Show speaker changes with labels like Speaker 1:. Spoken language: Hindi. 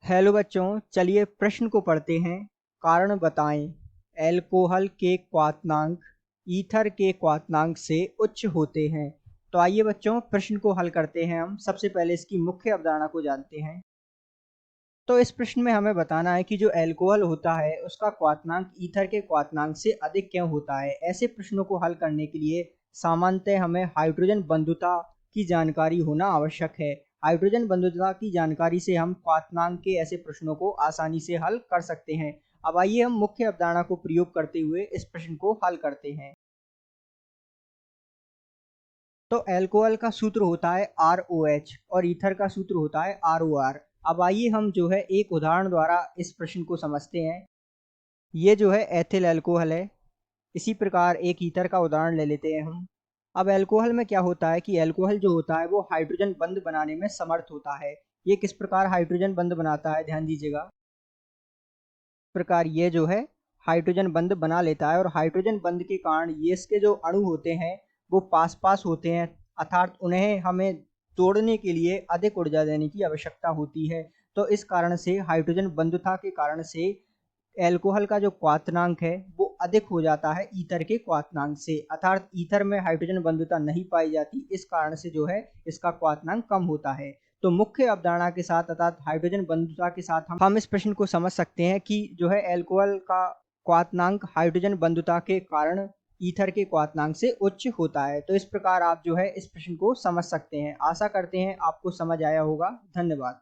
Speaker 1: हेलो बच्चों, चलिए प्रश्न को पढ़ते हैं। कारण बताएं। एल्कोहल के क्वाथनांक ईथर के क्वाथनांक से उच्च होते हैं। तो आइए बच्चों प्रश्न को हल करते हैं। हम सबसे पहले इसकी मुख्य अवधारणा को जानते हैं। तो इस प्रश्न में हमें बताना है कि जो एल्कोहल होता है उसका क्वाथनांक ईथर के क्वाथनांक से अधिक क्यों होता है। ऐसे प्रश्नों को हल करने के लिए सामान्यतः हमें हाइड्रोजन बंधुता की जानकारी होना आवश्यक है। हाइड्रोजन बंधुता की जानकारी से हम क्वाथनांक के ऐसे प्रश्नों को आसानी से हल कर सकते हैं। अब आइए हम मुख्य अवधारणा को प्रयोग करते हुए इस प्रश्न को हल करते हैं। तो एल्कोहल का सूत्र होता है ROH और ईथर का सूत्र होता है ROR। अब आइए हम जो है एक उदाहरण द्वारा इस प्रश्न को समझते हैं। ये जो है एथिल एल्कोहल है। इसी प्रकार एक ईथर का उदाहरण ले लेते हैं हम। अब एल्कोहल में क्या होता है कि एल्कोहल जो होता है वो हाइड्रोजन बंध बनाने में समर्थ होता है। ये किस प्रकार हाइड्रोजन बंध बनाता है, ध्यान दीजिएगा। इस प्रकार ये जो है हाइड्रोजन बंध बना लेता है और हाइड्रोजन बंध के कारण ये इसके जो अणु होते हैं वो पास पास होते हैं, अर्थात उन्हें हमें तोड़ने के लिए अधिक ऊर्जा देने की आवश्यकता होती है। तो इस कारण से हाइड्रोजन बंधुता के कारण से एल्कोहल का जो क्वाथनांक है वो अधिक हो जाता है ईथर के क्वाथनांक से, अर्थात ईथर में हाइड्रोजन बंधुता नहीं पाई जाती। इस कारण से जो है इसका क्वाथनांक कम होता है। तो मुख्य अवधारणा के साथ अर्थात हाइड्रोजन बंधुता के साथ हम इस प्रश्न को समझ सकते हैं कि जो है एल्कोहल का क्वाथनांक हाइड्रोजन बंधुता के कारण ईथर के क्वाथनांक से उच्च होता है। तो इस प्रकार आप जो है इस प्रश्न को समझ सकते हैं। आशा करते हैं आपको समझ आया होगा। धन्यवाद।